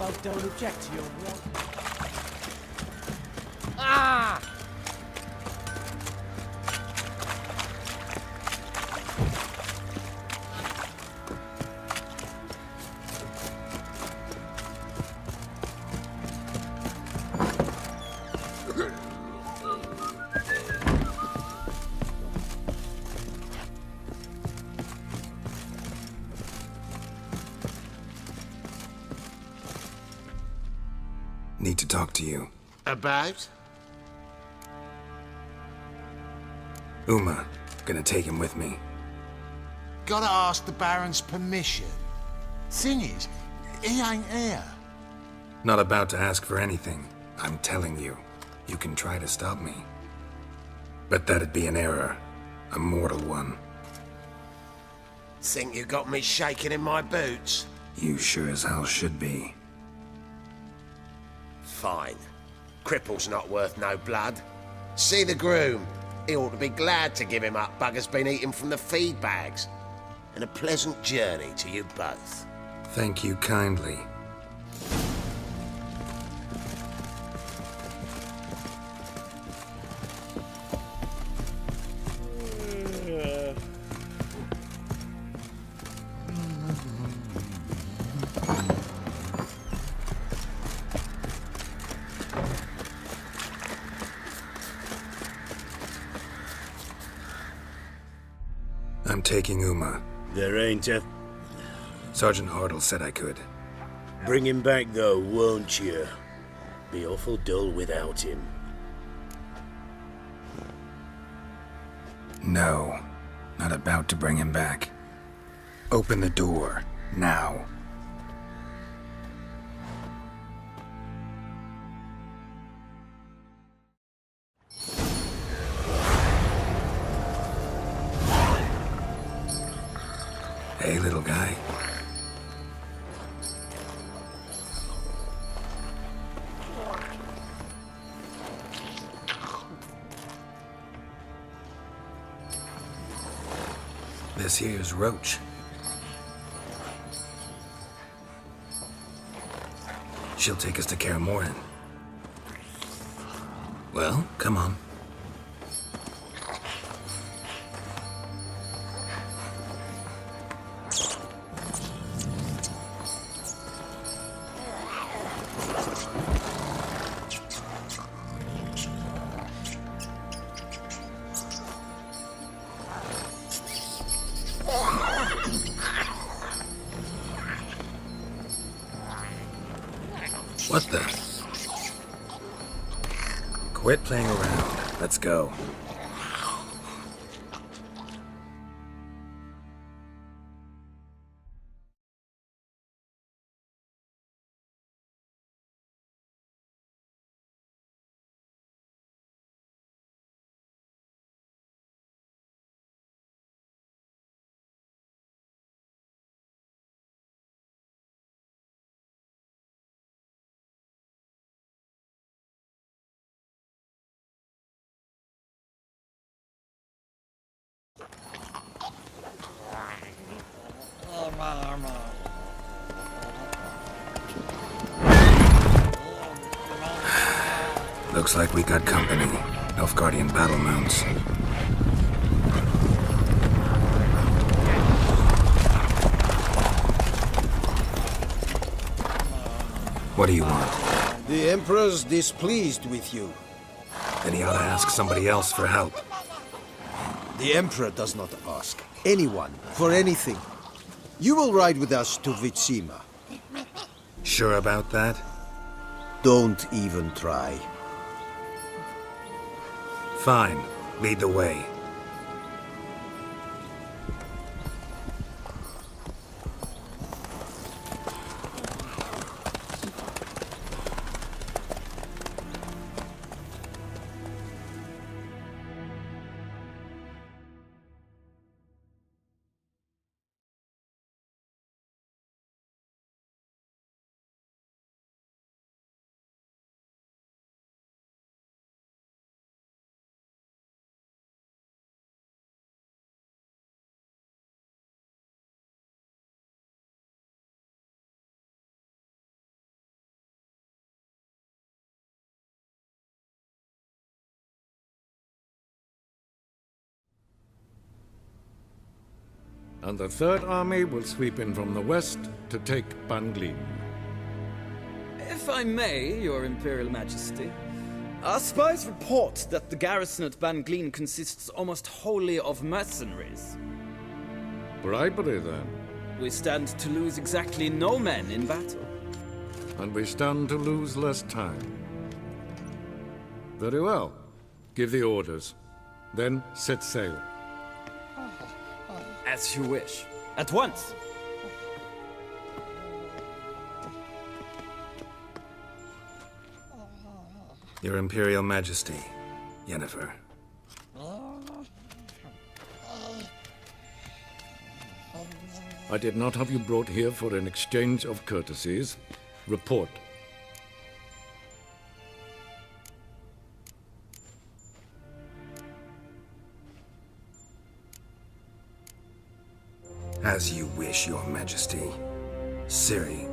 both don't object to your walk. Ah! Need to talk to you. About? Uma, gonna take him with me. Gotta ask the Baron's permission. Thing is, he ain't here. Not about to ask for anything. I'm telling you. You can try to stop me. But that'd be an error. A mortal one. Think you got me shaking in my boots? You sure as hell should be. Fine. Cripple's not worth no blood. See the groom. He ought to be glad to give him up. Bugger's been eating from the feed bags. And a pleasant journey to you both. Thank you kindly. I'm taking Uma. There ain't a... Sergeant Hartle said I could. Bring him back, though, won't you? Be awful dull without him. No. Not about to bring him back. Open the door. Now. Hey, little guy. This here's Roach. She'll take us to Kaer Morhen. Well, come on. What the? Quit playing around. Let's go. Looks like we got company. Nilfgaardian battle mounts. What do you want? The Emperor's displeased with you. Then he ought to ask somebody else for help. The Emperor does not ask anyone for anything. You will ride with us to Vitsima. Sure about that? Don't even try. Fine. Lead the way. and the Third Army will sweep in from the west to take Banglin. If I may, Your Imperial Majesty, our spies report that the garrison at Banglin consists almost wholly of mercenaries. Bribery, then. We stand to lose exactly no men in battle. And we stand to lose less time. Very well. Give the orders. Then set sail. As you wish. At once! Your Imperial Majesty, Yennefer. I did not have you brought here for an exchange of courtesies. Report. As you wish, Your Majesty. Ciri.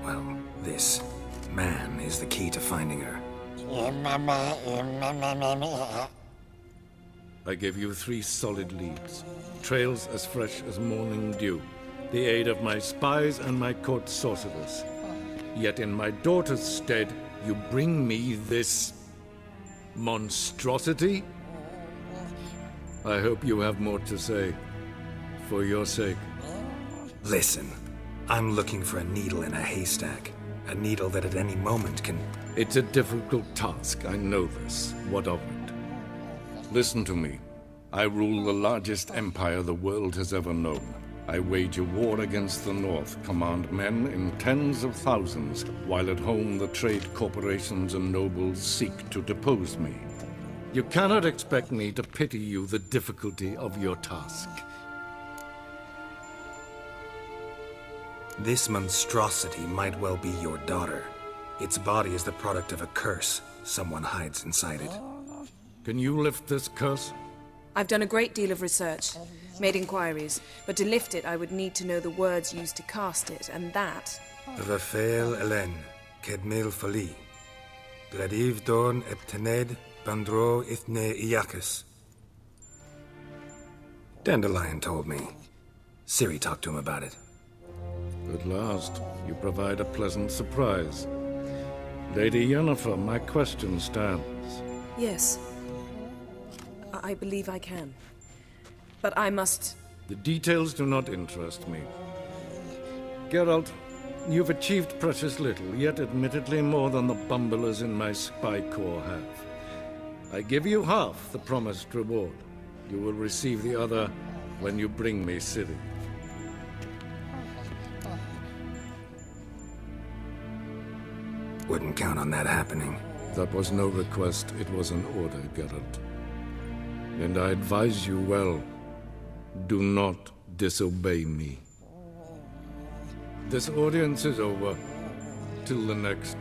Well, this man is the key to finding her. I give you 3 solid leads. Trails as fresh as morning dew. The aid of my spies and my court sorcerers. Yet in my daughter's stead, you bring me this monstrosity? I hope you have more to say. For your sake. Listen, I'm looking for a needle in a haystack. A needle that at any moment can... It's a difficult task, I know this. What of it? Listen to me. I rule the largest empire the world has ever known. I wage a war against the North, command men in tens of thousands, while at home the trade corporations and nobles seek to depose me. You cannot expect me to pity you the difficulty of your task. This monstrosity might well be your daughter. Its body is the product of a curse someone hides inside it. Can you lift this curse? I've done a great deal of research, made inquiries, but to lift it I would need to know the words used to cast it, and that... Raphael Hélène, Kedmil Fali, Gladiv Dorn Eptened, Bandro Ithne Iacus. Dandelion told me. Ciri talked to him about it. At last, you provide a pleasant surprise. Lady Yennefer, my question stands. Yes. I believe I can. But I must... The details do not interest me. Geralt, you've achieved precious little, yet admittedly more than the bumblers in my spy corps have. I give you half the promised reward. You will receive the other when you bring me Ciri. Wouldn't count on that happening. That was no request, it was an order, Geralt. And I advise you well, do not disobey me. This audience is over. Till the next.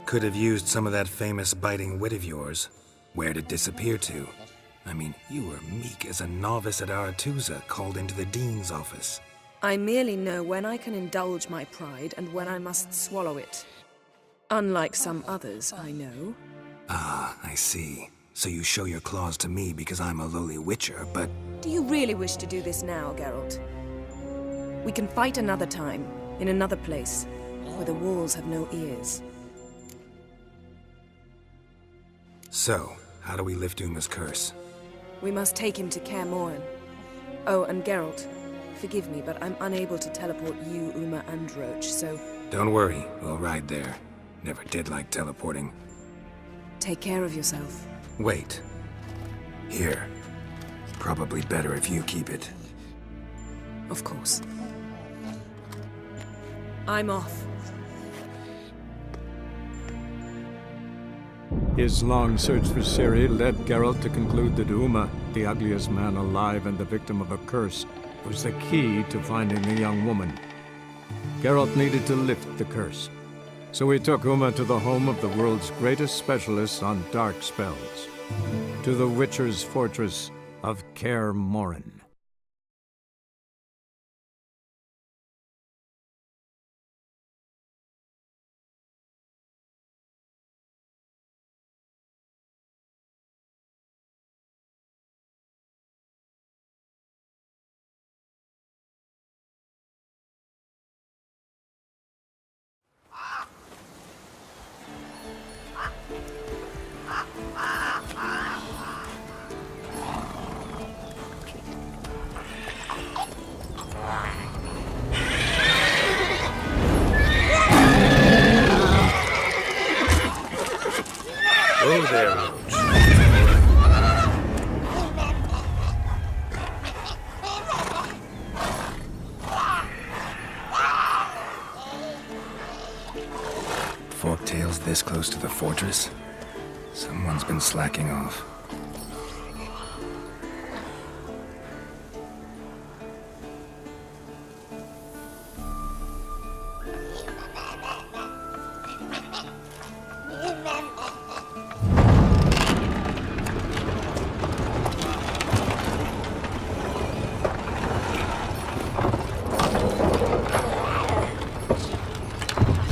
Could have used some of that famous biting wit of yours. Where'd it disappear to? I mean, you were meek as a novice at Aretuza called into the Dean's office. I merely know when I can indulge my pride and when I must swallow it. Unlike some others, I know. Ah, I see. So you show your claws to me because I'm a lowly witcher, but... Do you really wish to do this now, Geralt? We can fight another time, in another place, where the walls have no ears. So, how do we lift Uma's curse? We must take him to Kaer Morhen. Oh, and Geralt, forgive me, but I'm unable to teleport you, Uma, and Roach, so... Don't worry, we'll ride there. Never did like teleporting. Take care of yourself. Wait. Here. Probably better if you keep it. Of course. I'm off. His long search for Ciri led Geralt to conclude that Uma, the ugliest man alive and the victim of a curse, was the key to finding the young woman. Geralt needed to lift the curse. So we took Uma to the home of the world's greatest specialist on dark spells, to the Witcher's fortress of Kaer Morhen. Oh, there, Roach. Forktail's this close to the fortress? Someone's been slacking off.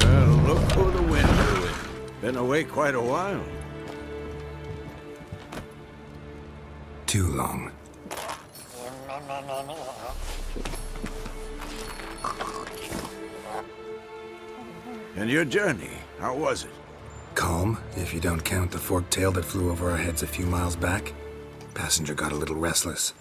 Well, look who the wind blew in. Been away quite a while. Too long. And your journey, how was it? Calm, if you don't count the forktail that flew over our heads a few miles back. Passenger got a little restless.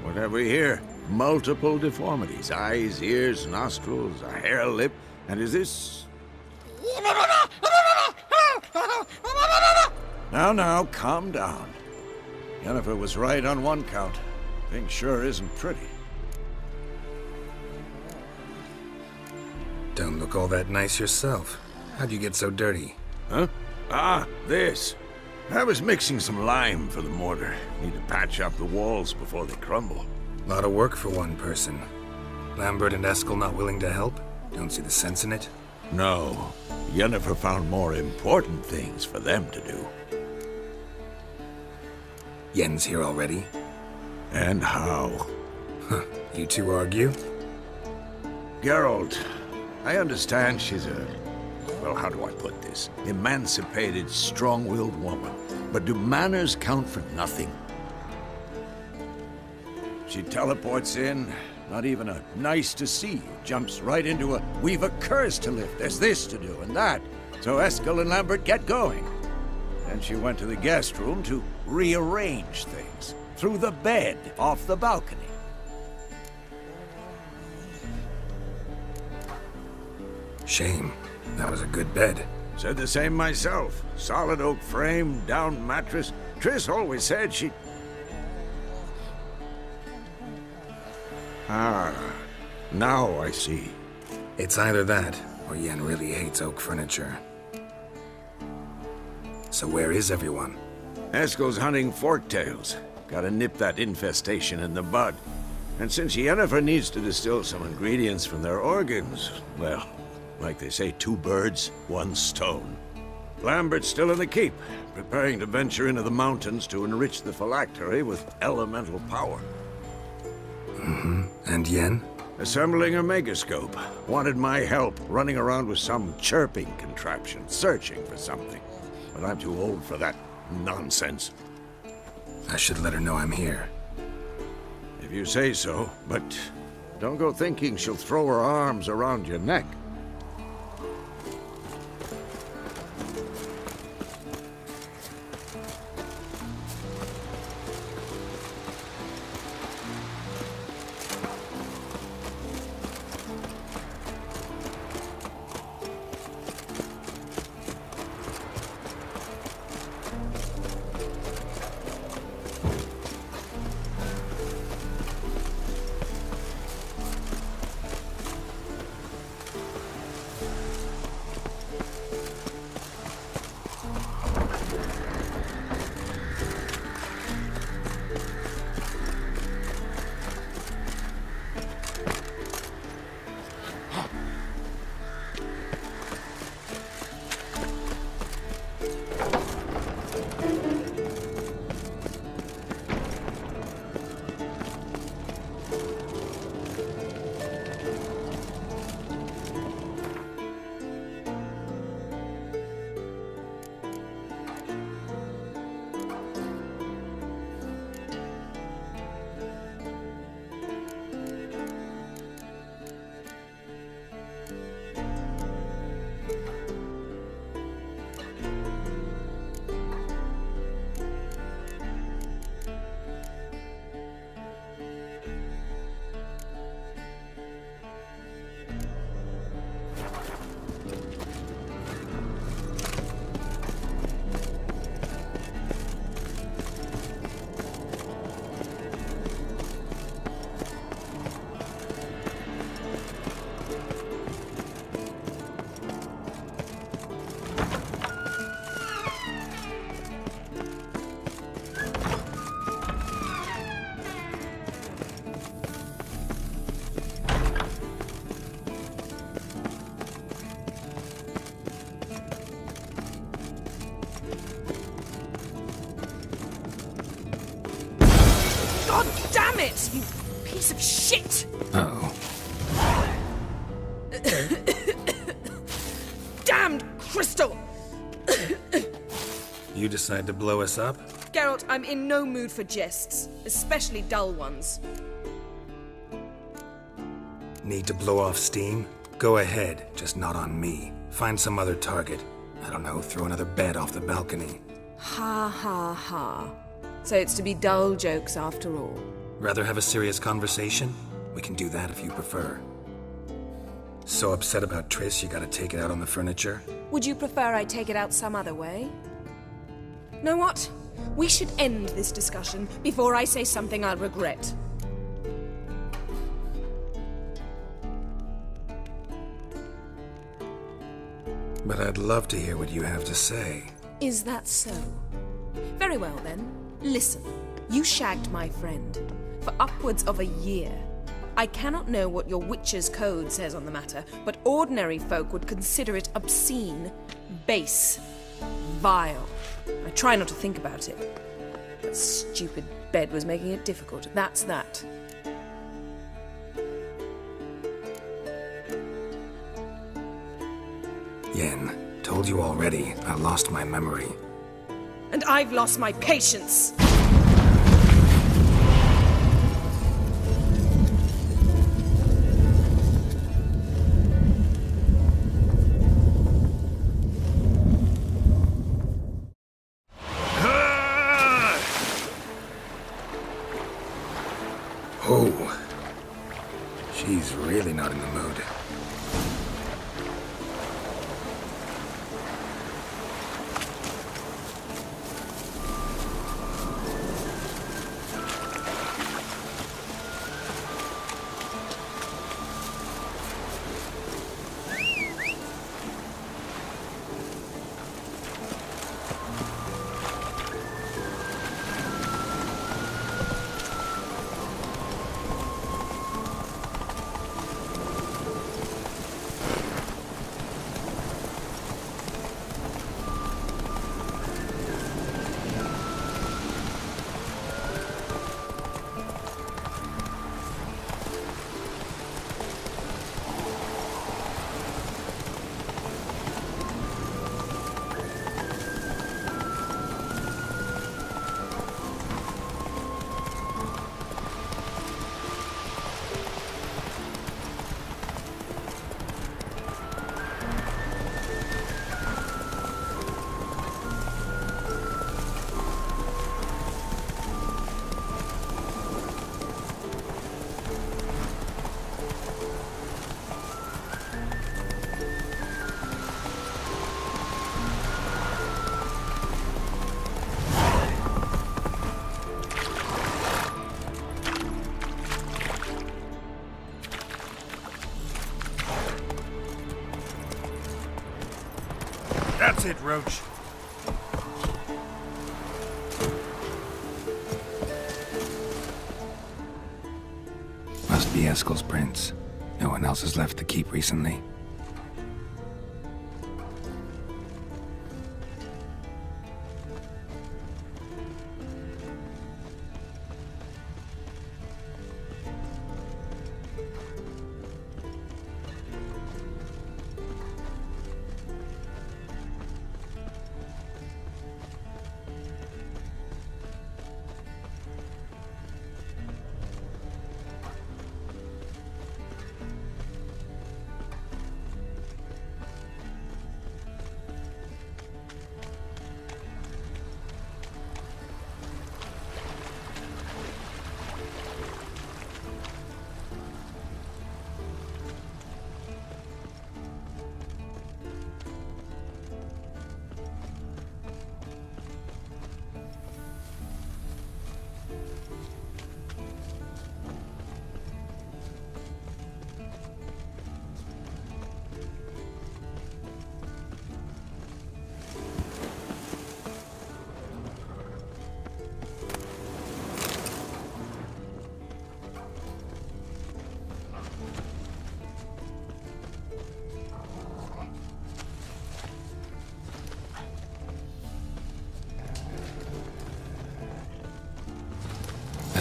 What have we here? Multiple deformities. Eyes, ears, nostrils, a hair lip. And is this... Now, calm down. Yennefer was right on one count. Thing sure isn't pretty. Don't look all that nice yourself. How'd you get so dirty? Huh? Ah, this. I was mixing some lime for the mortar. Need to patch up the walls before they crumble. Lot of work for one person. Lambert and Eskel not willing to help? Don't see the sense in it? No. Yennefer found more important things for them to do. Yen's here already? And how? Huh. You two argue? Geralt, I understand she's a... well, how do I put this? Emancipated, strong-willed woman. But do manners count for nothing? She teleports in, not even a nice to see you, jumps right into a we've a curse to lift, there's this to do and that. So Eskel and Lambert get going. Then she went to the guest room to rearrange things. Through the bed, off the balcony. Shame. That was a good bed. Said the same myself. Solid oak frame, down mattress. Triss always said she... Ah, now I see. It's either that, or Yen really hates oak furniture. So where is everyone? Eskel's hunting forktails. Gotta nip that infestation in the bud. And since Yennefer needs to distill some ingredients from their organs, well, like they say, 2 birds, 1 stone. Lambert's still in the keep, preparing to venture into the mountains to enrich the phylactery with elemental power. Mm-hmm. And Yen? Assembling a megascope. Wanted my help running around with some chirping contraption, searching for something. But I'm too old for that nonsense. I should let her know I'm here. If you say so, but don't go thinking she'll throw her arms around your neck. Damn it, you piece of shit! Uh-oh. Damned crystal! You decide to blow us up? Geralt, I'm in no mood for jests, especially dull ones. Need to blow off steam? Go ahead, just not on me. Find some other target. I don't know, throw another bed off the balcony. Ha ha ha. So it's to be dull jokes after all. Rather have a serious conversation? We can do that if you prefer. So upset about Triss you gotta take it out on the furniture? Would you prefer I take it out some other way? Know what? We should end this discussion before I say something I'll regret. But I'd love to hear what you have to say. Is that so? Very well then. Listen, you shagged my friend for upwards of a year. I cannot know what your witch's code says on the matter, but ordinary folk would consider it obscene, base, vile. I try not to think about it. That stupid bed was making it difficult. That's that. Yen, told you already, I lost my memory. And I've lost my patience! Oh, she's really not in the mood. That's it, Roach. Must be Eskel's prints. No one else has left the keep recently.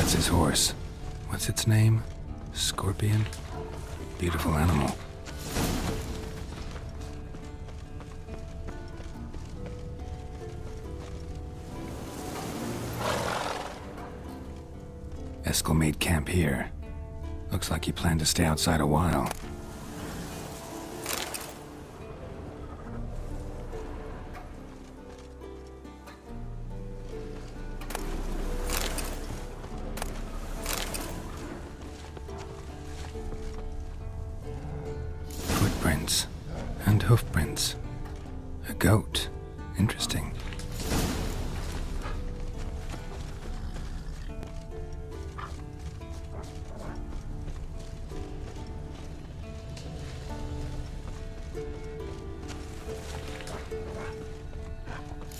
That's his horse. What's its name? Scorpion? Beautiful animal. Eskel made camp here. Looks like he planned to stay outside a while. Footprints and hoofprints. A goat. Interesting.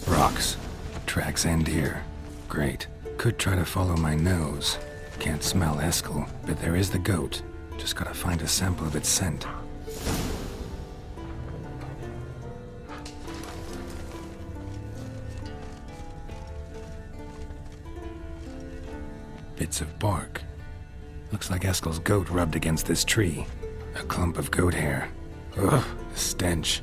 Rocks. Tracks end here. Great. Could try to follow my nose. Can't smell Eskel, but there is the goat. Just gotta find a sample of its scent. Bits of bark. Looks like Eskel's goat rubbed against this tree. A clump of goat hair. Ugh, the stench.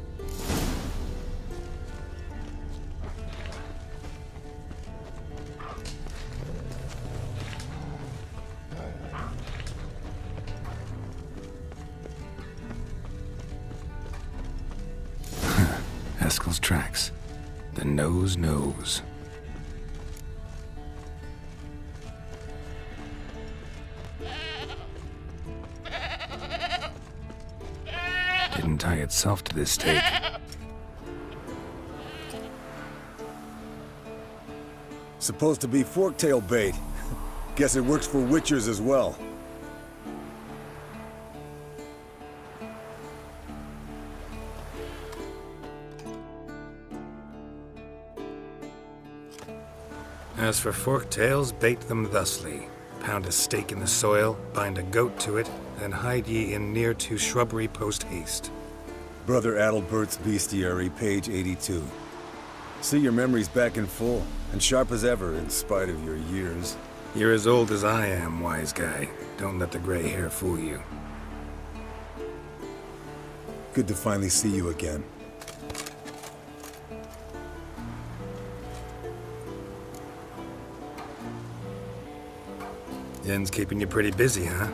Eskel's tracks. The nose knows. Didn't tie itself to this stake. Supposed to be forktail bait. Guess it works for witchers as well. As for forktails, bait them thusly. Pound a stake in the soil, bind a goat to it, then hide ye in near to shrubbery post haste. Brother Adalbert's Bestiary, page 82. See, your memory's back in full, and sharp as ever, in spite of your years. You're as old as I am, wise guy. Don't let the gray hair fool you. Good to finally see you again. Yen's keeping you pretty busy, huh?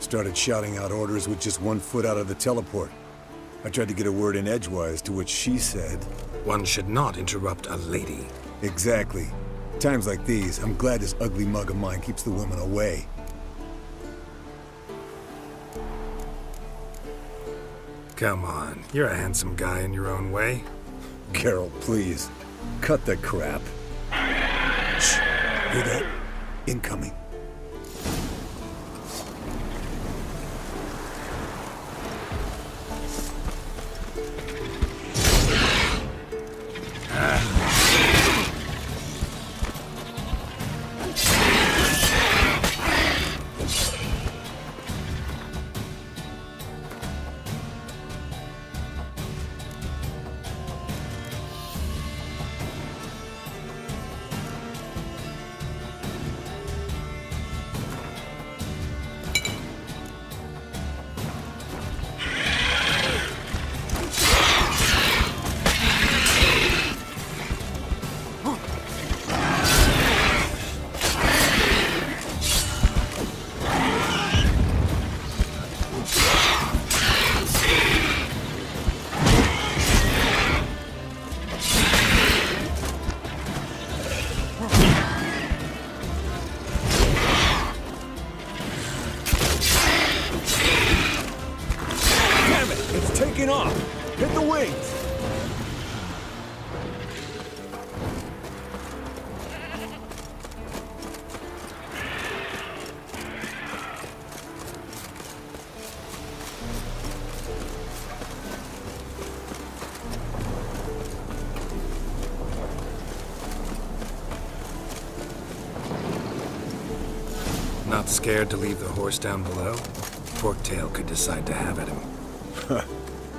Started shouting out orders with just 1 foot out of the teleport. I tried to get a word in edgewise, to which she said... One should not interrupt a lady. Exactly. Times like these, I'm glad this ugly mug of mine keeps the women away. Come on, you're a handsome guy in your own way. Carol, please. Cut the crap. Shh. Hear that? Incoming. Off. Hit the wings! Not scared to leave the horse down below? Forktail could decide to have at him.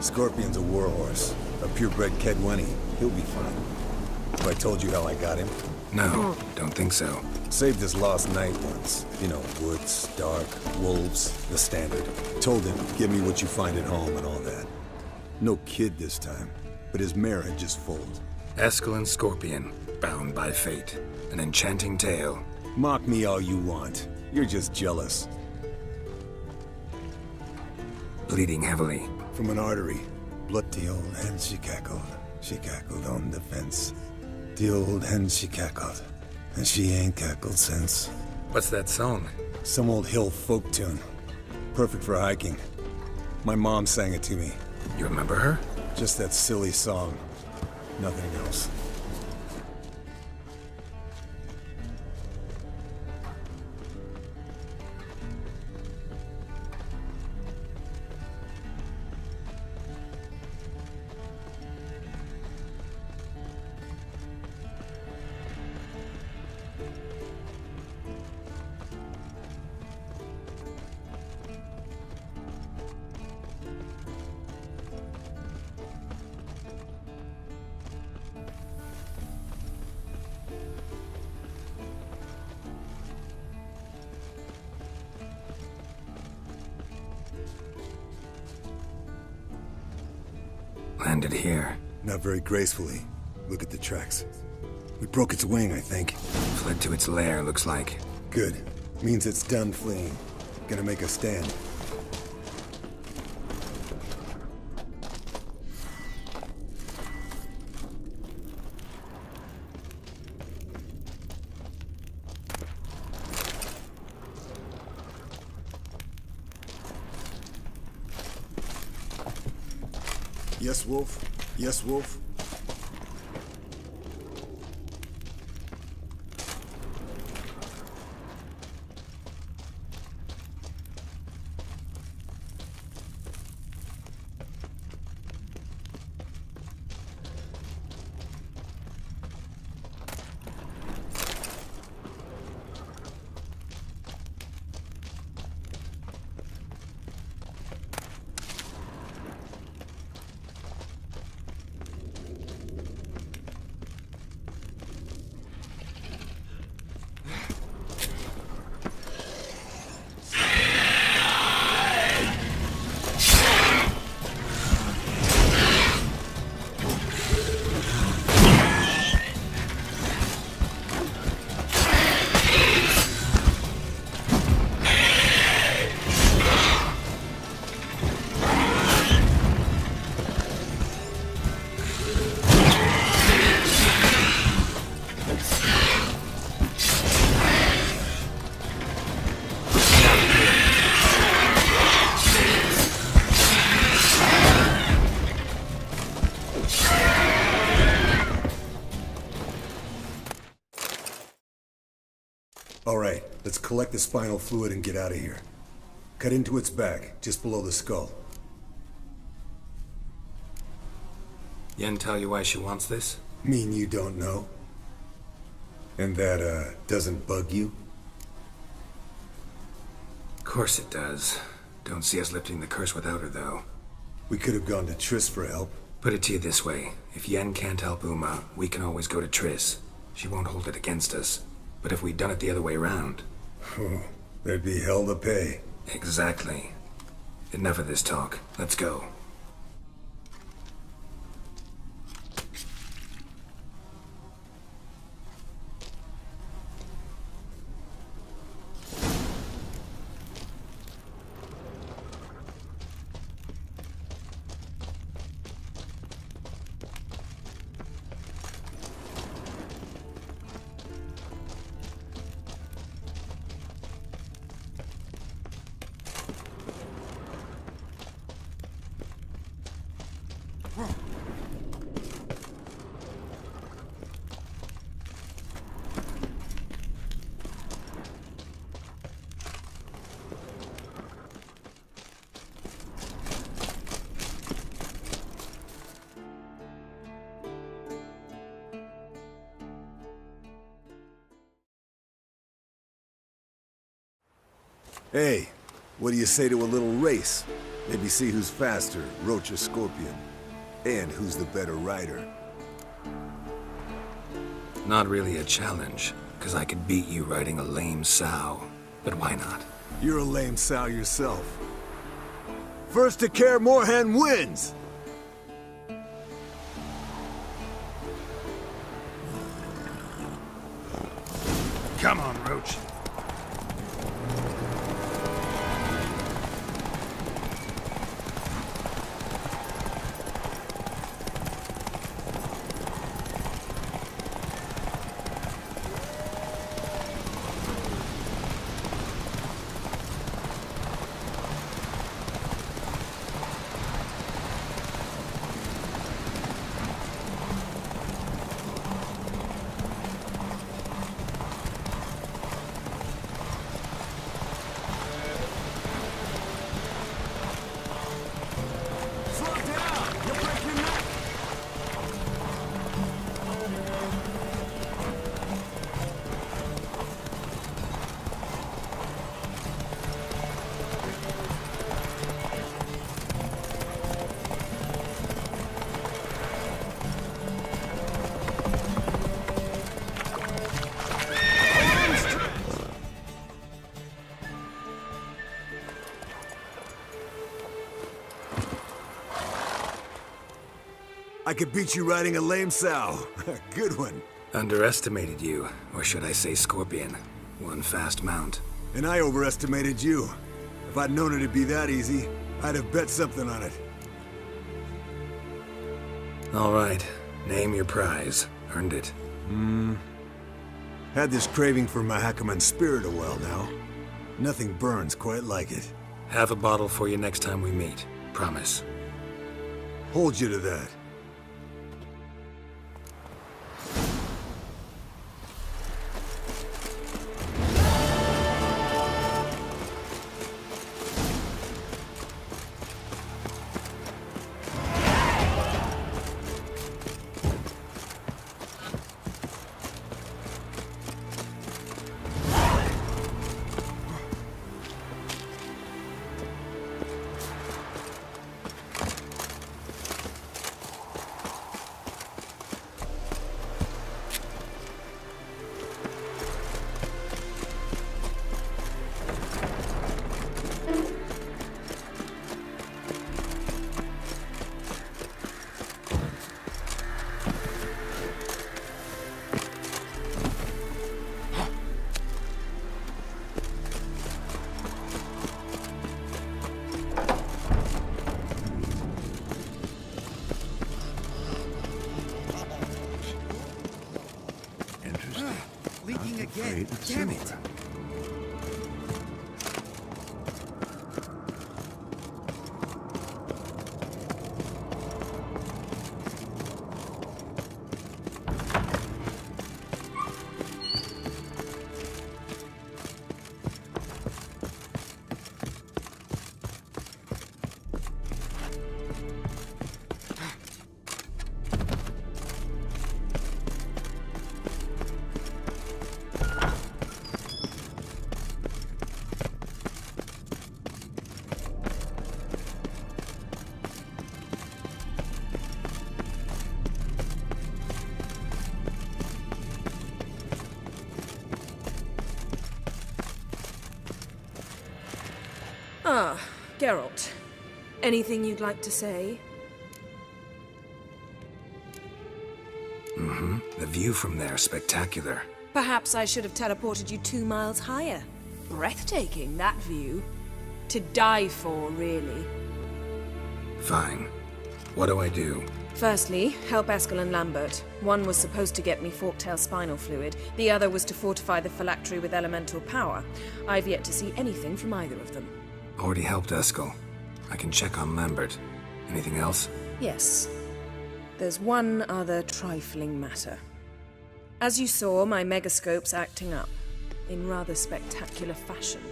Scorpion's a warhorse. A purebred Kedwenny. He'll be fine. Have I told you how I got him? No, don't think so. Saved us last night once. You know, woods, dark, wolves, the standard. Told him, give me what you find at home and all that. No kid this time, but his mare had just foaled. Eskel and Scorpion, bound by fate. An enchanting tale. Mock me all you want. You're just jealous. Bleeding heavily. From an artery. Blood the old hen she cackled. She cackled on the fence. The old hen she cackled. And she ain't cackled since. What's that song? Some old hill folk tune. Perfect for hiking. My mom sang it to me. You remember her? Just that silly song. Nothing else. Landed here. Not very gracefully. Look at the tracks. We broke its wing, I think. Fled to its lair, looks like. Good. Means it's done fleeing. Gonna make a stand. Yes, Wolf? Yes, Wolf? All right, let's collect the spinal fluid and get out of here. Cut into its back, just below the skull. Yen tell you why she wants this? Mean you don't know? And that, doesn't bug you? Of course it does. Don't see us lifting the curse without her, though. We could have gone to Triss for help. Put it to you this way. If Yen can't help Uma, we can always go to Triss. She won't hold it against us. But if we'd done it the other way around... there'd be hell to pay. Exactly. Enough of this talk. Let's go. Hey, what do you say to a little race? Maybe see who's faster, Roach or Scorpion. And who's the better rider. Not really a challenge, because I could beat you riding a lame sow. But why not? You're a lame sow yourself. First to Kaer Morhen wins! Come on, Roach. I could beat you riding a lame sow. Good one. Underestimated you, or should I say Scorpion. One fast mount. And I overestimated you. If I'd known it'd be that easy, I'd have bet something on it. All right, name your prize. Earned it. Had this craving for Mahakaman spirit a while now. Nothing burns quite like it. Have a bottle for you next time we meet. Promise. Hold you to that. Leaking again. Damn it. Ah, Geralt. Anything you'd like to say? The view from there is spectacular. Perhaps I should have teleported you 2 miles higher. Breathtaking, that view. To die for, really. Fine. What do I do? Firstly, help Eskel and Lambert. One was supposed to get me forktail spinal fluid, the other was to fortify the phylactery with elemental power. I've yet to see anything from either of them. Already helped Eskel. I can check on Lambert. Anything else? Yes. There's one other trifling matter. As you saw, my megascope's acting up, in rather spectacular fashion.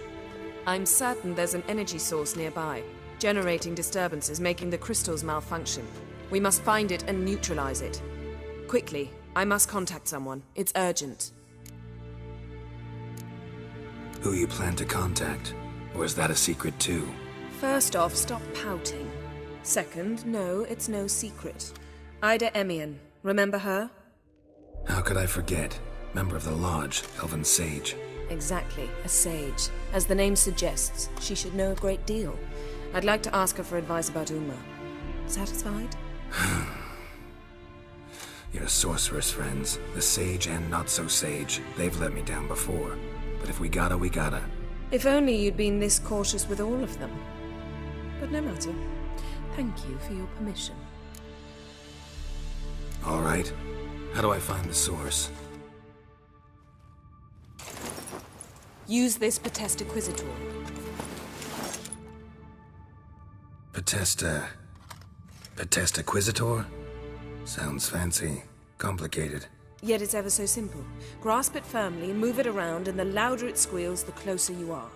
I'm certain there's an energy source nearby, generating disturbances, making the crystals malfunction. We must find it and neutralize it. Quickly, I must contact someone. It's urgent. Who you plan to contact? Or is that a secret too? First off, stop pouting. Second, no, it's no secret. Ida Emian. Remember her? How could I forget? Member of the Lodge, Elven Sage. Exactly, a sage. As the name suggests, she should know a great deal. I'd like to ask her for advice about Uma. Satisfied? Your sorceress friends, the sage and not-so-sage, they've let me down before. But if we gotta, we gotta. If only you'd been this cautious with all of them. But no matter. Thank you for your permission. All right. How do I find the source? Use this Potesta Quisitor. Potesta Quisitor? Sounds fancy. Complicated. Yet it's ever so simple. Grasp it firmly, move it around, and the louder it squeals, the closer you are.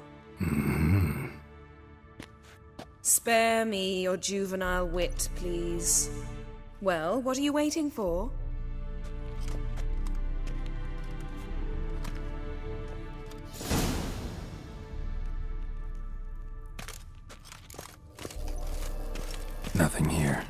Spare me your juvenile wit, please. Well, what are you waiting for? Nothing here.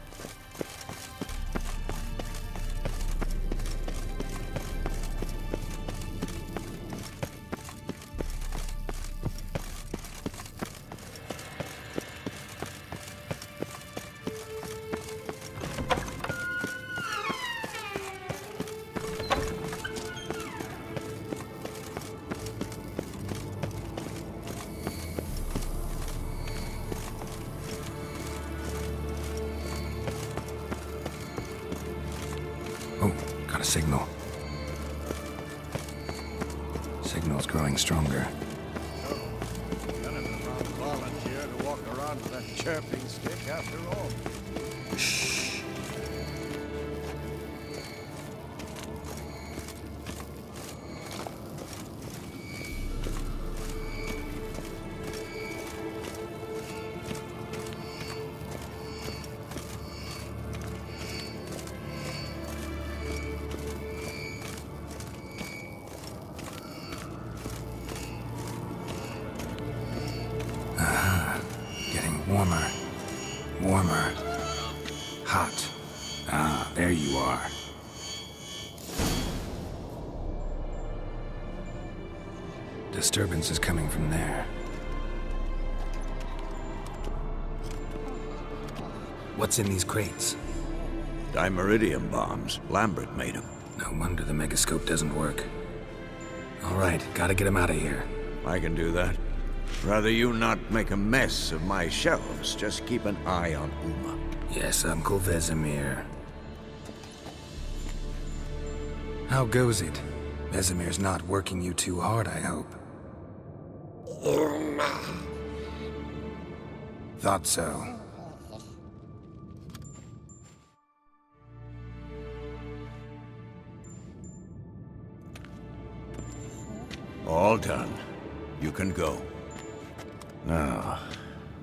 Got a signal. Signal's growing stronger. None of them are volunteer to walk around with that chirping stick after all. Shh. Warmer. Warmer. Hot. Ah, there you are. Disturbance is coming from there. What's in these crates? Dimeridium bombs. Lambert made them. No wonder the megascope doesn't work. All right, gotta get him out of here. I can do that. Rather you not make a mess of my shelves. Just keep an eye on Uma. Yes, Uncle Vesemir. How goes it? Vesemir's not working you too hard, I hope. Uma. Thought so. All done. You can go. Now,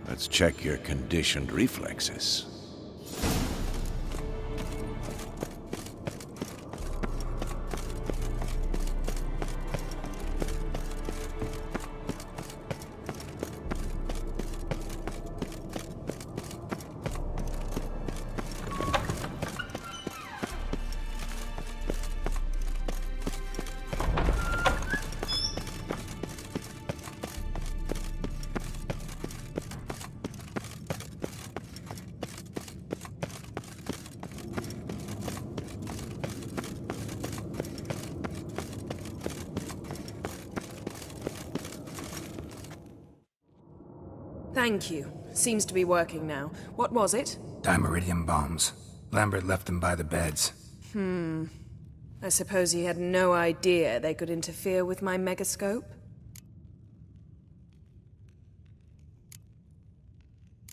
let's check your conditioned reflexes. Thank you. Seems to be working now. What was it? Dimeridium bombs. Lambert left them by the beds. I suppose he had no idea they could interfere with my megascope?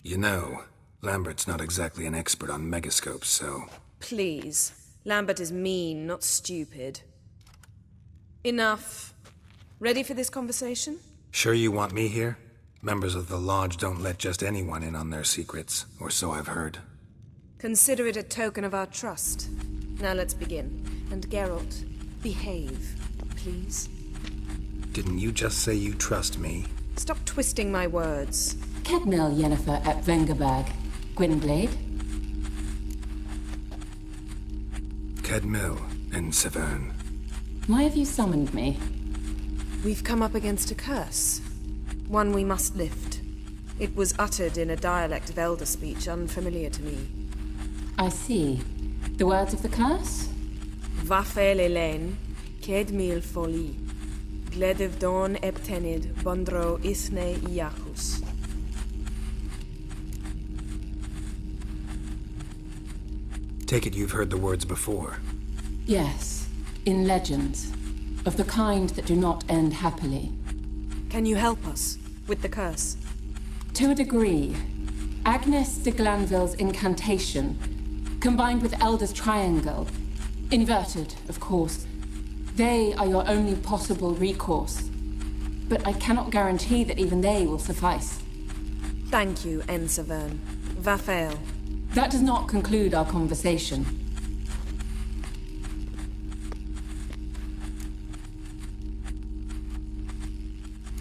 You know, Lambert's not exactly an expert on megascopes, so... Please. Lambert is mean, not stupid. Enough. Ready for this conversation? Sure you want me here? Members of the Lodge don't let just anyone in on their secrets, or so I've heard. Consider it a token of our trust. Now let's begin. And Geralt, behave, please. Didn't you just say you trust me? Stop twisting my words. Kedmil Yennefer at Vengerberg. Gwynblade? Kedmil, And Severn. Why have you summoned me? We've come up against a curse. One we must lift. It was uttered in a dialect of Elder speech unfamiliar to me. I see. The words of the curse? Vafel Elaine, Ked mil foli, Gledev don ebtenid, Bondro isne iachus. Take it you've heard the words before. Yes, in legends. Of the kind that do not end happily. Can you help us with the curse? To a degree. Agnes de Glanville's incantation, combined with Elder's triangle, inverted, of course. They are your only possible recourse. But I cannot guarantee that even they will suffice. Thank you, En Severn. Vafel. That does not conclude our conversation.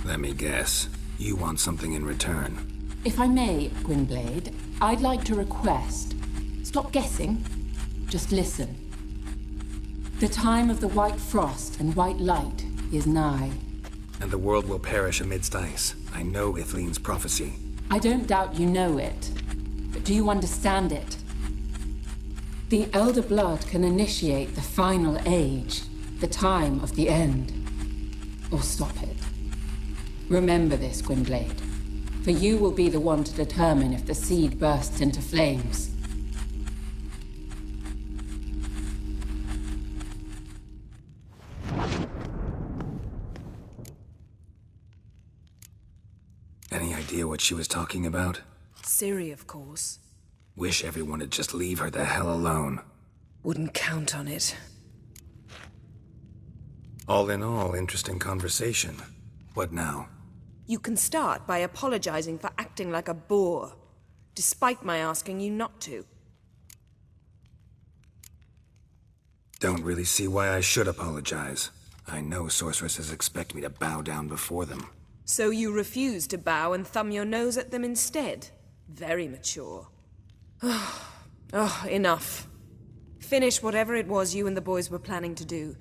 Let me guess. You want something in return. If I may, Gwynblade, I'd like to request. Stop guessing. Just listen. The time of the white frost and white light is nigh. And the world will perish amidst ice. I know Ithleen's prophecy. I don't doubt you know it. But do you understand it? The Elder Blood can initiate the final age, the time of the end. Or stop it. Remember this, Gwynblade. For you will be the one to determine if the seed bursts into flames. Any idea what she was talking about? Ciri, of course. Wish everyone would just leave her the hell alone. Wouldn't count on it. All in all, interesting conversation. What now? You can start by apologizing for acting like a boor, despite my asking you not to. Don't really see why I should apologize. I know sorceresses expect me to bow down before them. So you refuse to bow and thumb your nose at them instead? Very mature. Oh, enough. Finish whatever it was you and the boys were planning to do.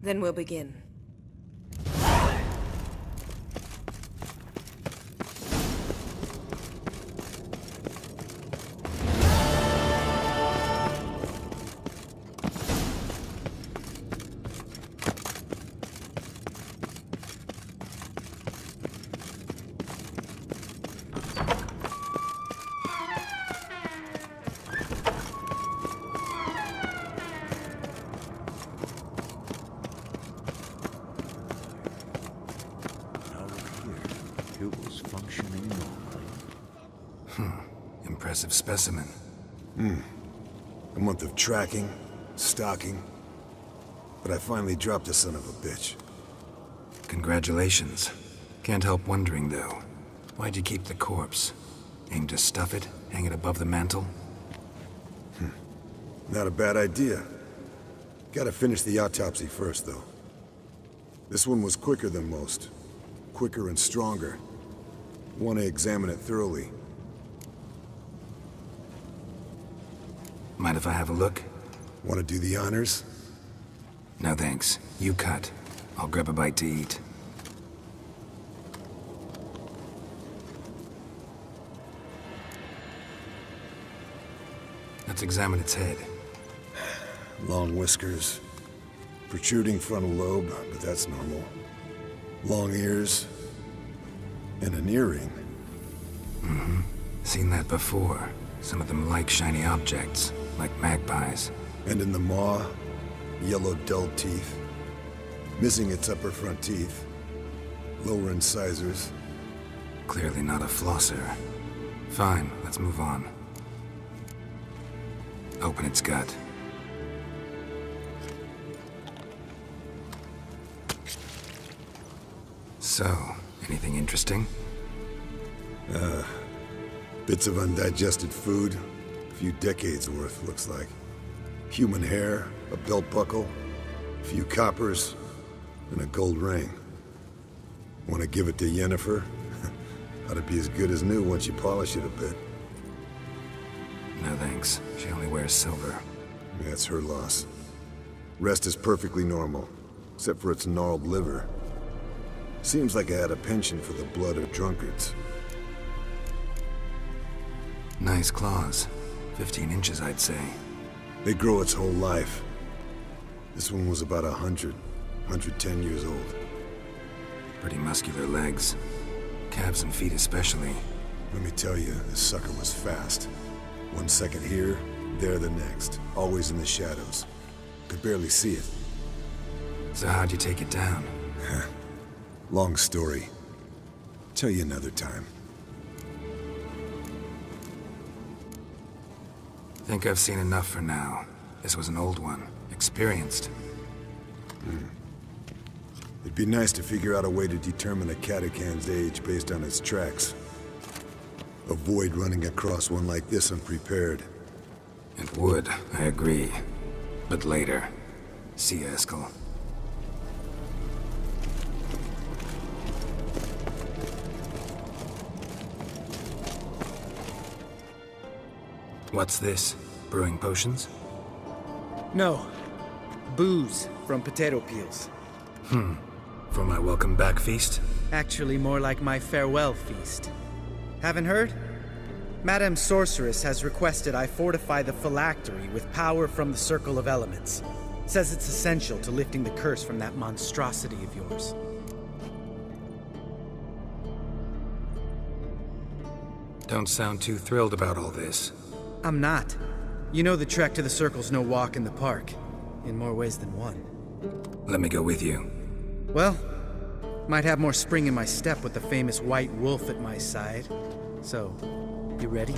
Then we'll begin. Impressive specimen. A month of tracking, stalking, but I finally dropped the son of a bitch. Congratulations. Can't help wondering, though. Why'd you keep the corpse? Aim to stuff it? Hang it above the mantle? Not a bad idea. Gotta finish the autopsy first, though. This one was quicker than most. Quicker and stronger. Want to examine it thoroughly. Mind if I have a look? Want to do the honors? No thanks. You cut. I'll grab a bite to eat. Let's examine its head. Long whiskers. Protruding frontal lobe, but that's normal. Long ears. And an earring. Mm-hmm. Seen that before. Some of them like shiny objects, like magpies. And in the maw, yellow dull teeth. Missing its upper front teeth. Lower incisors. Clearly not a flosser. Fine, let's move on. Open its gut. So, anything interesting? Bits of undigested food. A few decades worth, looks like. Human hair, a belt buckle, a few coppers, and a gold ring. Want to give it to Yennefer? Ought to be as good as new once you polish it a bit. No thanks. She only wears silver. That's her loss. Rest is perfectly normal, except for its gnarled liver. Seems like I had a penchant for the blood of drunkards. Nice claws. 15 inches, I'd say. They grow its whole life. This one was about 110 years old. Pretty muscular legs. Calves and feet especially. Let me tell you, this sucker was fast. 1 second here, there the next. Always in the shadows. Could barely see it. So how'd you take it down? Long story. Tell you another time. Think I've seen enough for now. This was an old one. Experienced. It'd be nice to figure out a way to determine a Katakan's age based on its tracks. Avoid running across one like this unprepared. It would, I agree. But later. See you, Eskel. What's this? Brewing potions? No. Booze from potato peels. For my welcome back feast? Actually, more like my farewell feast. Haven't heard? Madame Sorceress has requested I fortify the phylactery with power from the Circle of Elements. Says it's essential to lifting the curse from that monstrosity of yours. Don't sound too thrilled about all this. I'm not. You know the trek to the Circle's no walk in the park. In more ways than one. Let me go with you. Well, might have more spring in my step with the famous White Wolf at my side. So, you ready?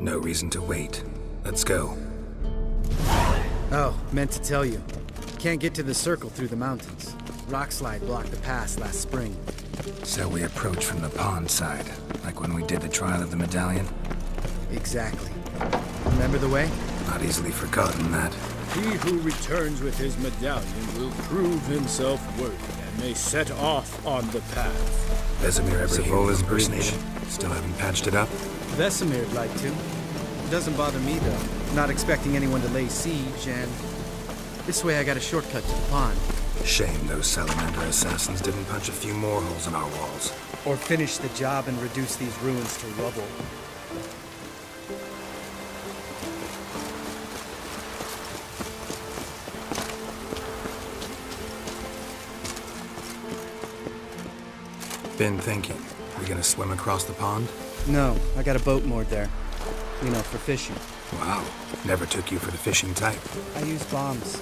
No reason to wait. Let's go. Oh, meant to tell you. Can't get to the Circle through the mountains. Rockslide blocked the pass last spring. So we approach from the pond side, like when we did the trial of the medallion? Exactly. Remember the way? Not easily forgotten, that. He who returns with his medallion will prove himself worthy and may set off on the path. Vesemir ever hear me impersonated? Still haven't patched it up? Vesemir'd like to. Doesn't bother me, though. Not expecting anyone to lay siege, and this way I got a shortcut to the pond. Shame those salamander assassins didn't punch a few more holes in our walls. Or finish the job and reduce these ruins to rubble. Been thinking. We gonna swim across the pond? No, I got a boat moored there. You know, for fishing. Wow. Never took you for the fishing type. I use bombs.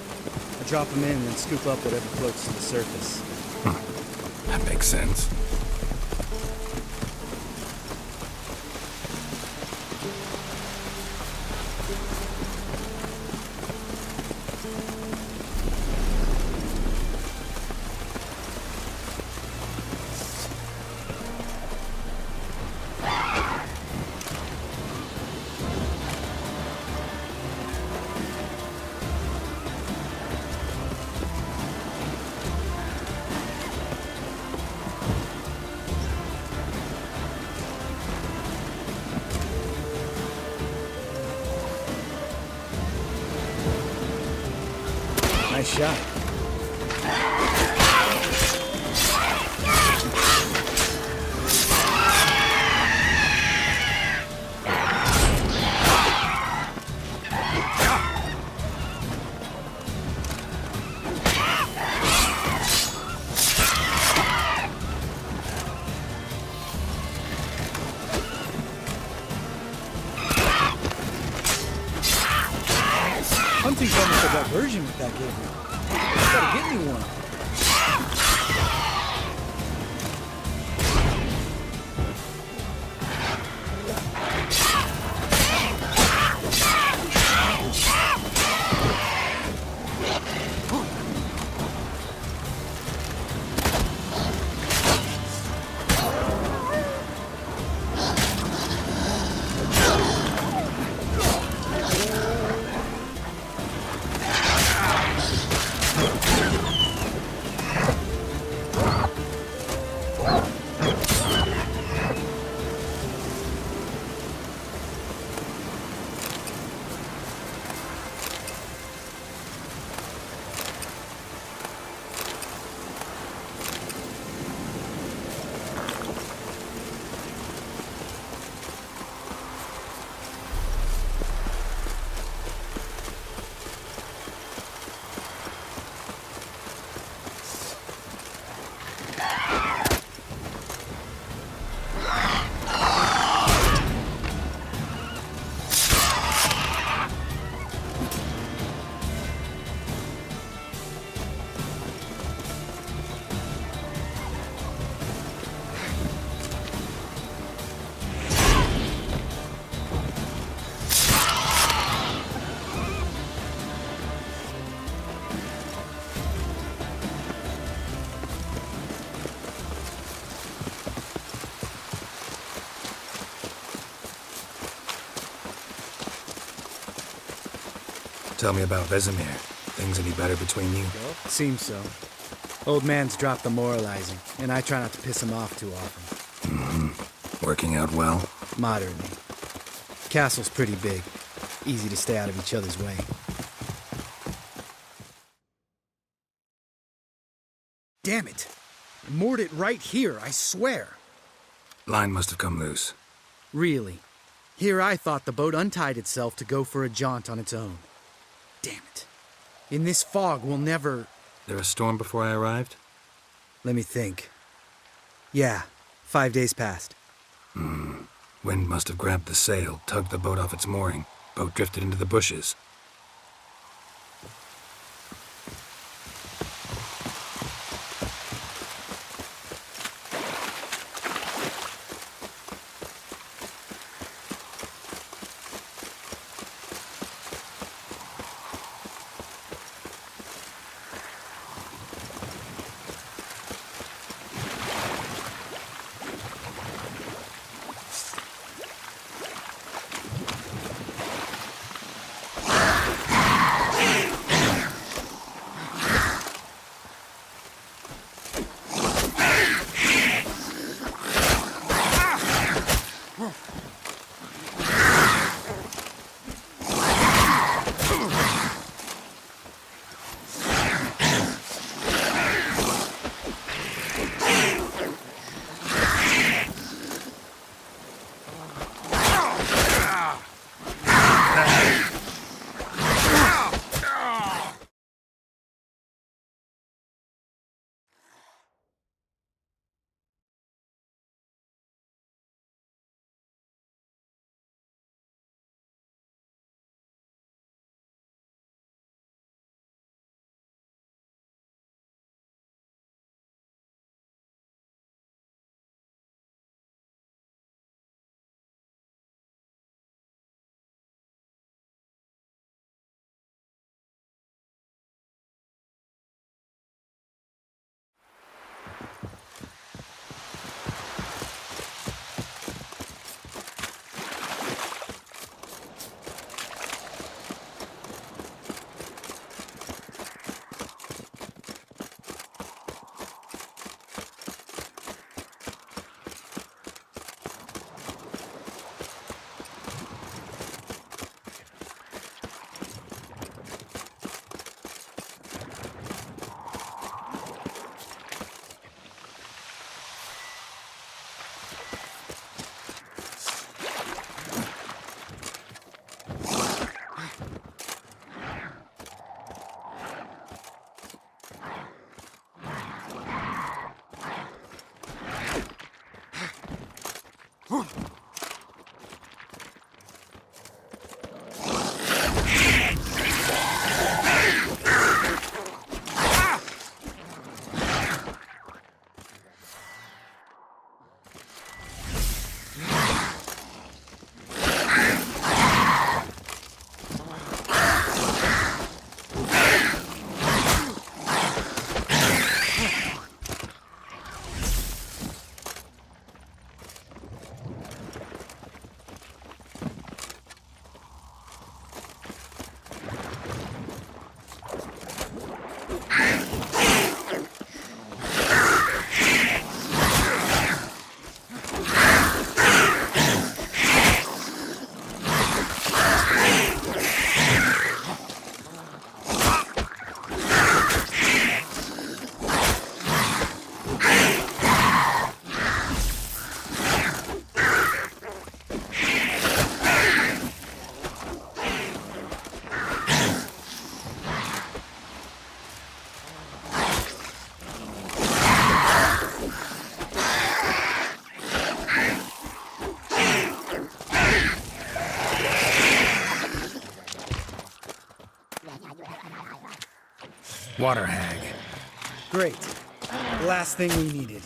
I drop them in and then scoop up whatever floats to the surface. That makes sense. Nice shot. Hunting's almost a diversion with that game. Gotta get me one. Tell me about Vesemir. Things any better between you? Seems so. Old man's dropped the moralizing, and I try not to piss him off too often. Mm-hmm. Working out well? Moderately. Castle's pretty big. Easy to stay out of each other's way. Damn it! I moored it right here, I swear. Line must have come loose. Really? Here I thought the boat untied itself to go for a jaunt on its own. Damn it. In this fog, we'll never... There a storm before I arrived? Let me think. Yeah, 5 days passed. Wind must have grabbed the sail, tugged the boat off its mooring. Boat drifted into the bushes. Water hag. Great. Last thing we needed.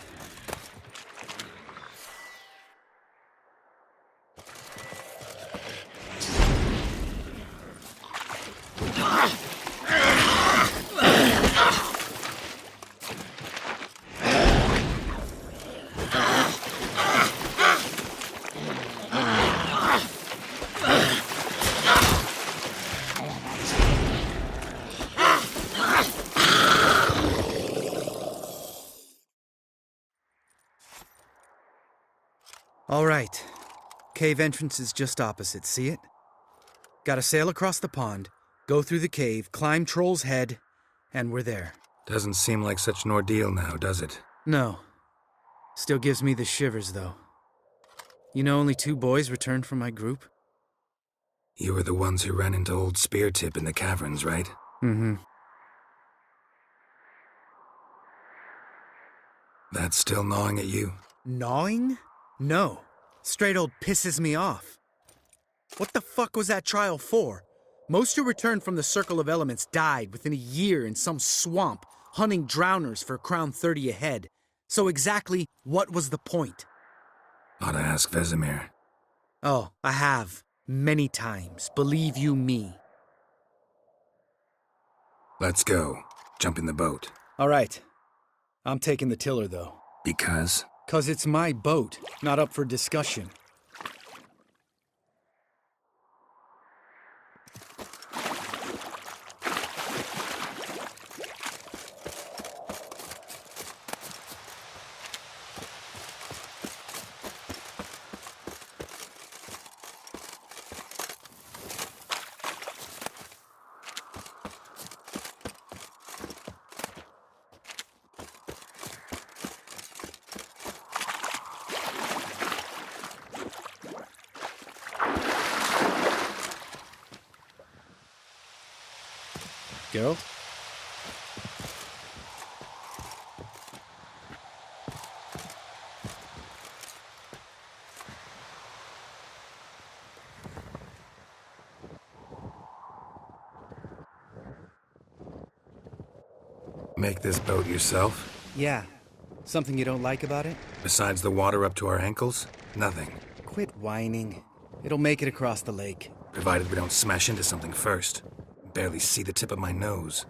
All right. Cave entrance is just opposite, see it? Gotta sail across the pond, go through the cave, climb Troll's Head, and we're there. Doesn't seem like such an ordeal now, does it? No. Still gives me the shivers, though. You know only 2 boys returned from my group? You were the ones who ran into old Speartip in the caverns, right? Mm-hmm. That's still gnawing at you? Gnawing? No. Straight old pisses me off. What the fuck was that trial for? Most who returned from the Circle of Elements died within a year in some swamp, hunting drowners for Crown 30 a head. So exactly what was the point? Ought to ask Vesemir. Oh, I have. Many times. Believe you me. Let's go. Jump in the boat. All right. I'm taking the tiller, though. Because? 'Cause it's my boat, not up for discussion. Geralt? Make this boat yourself? Yeah. Something you don't like about it? Besides the water up to our ankles? Nothing. Quit whining. It'll make it across the lake. Provided we don't smash into something first. Barely see the tip of my nose.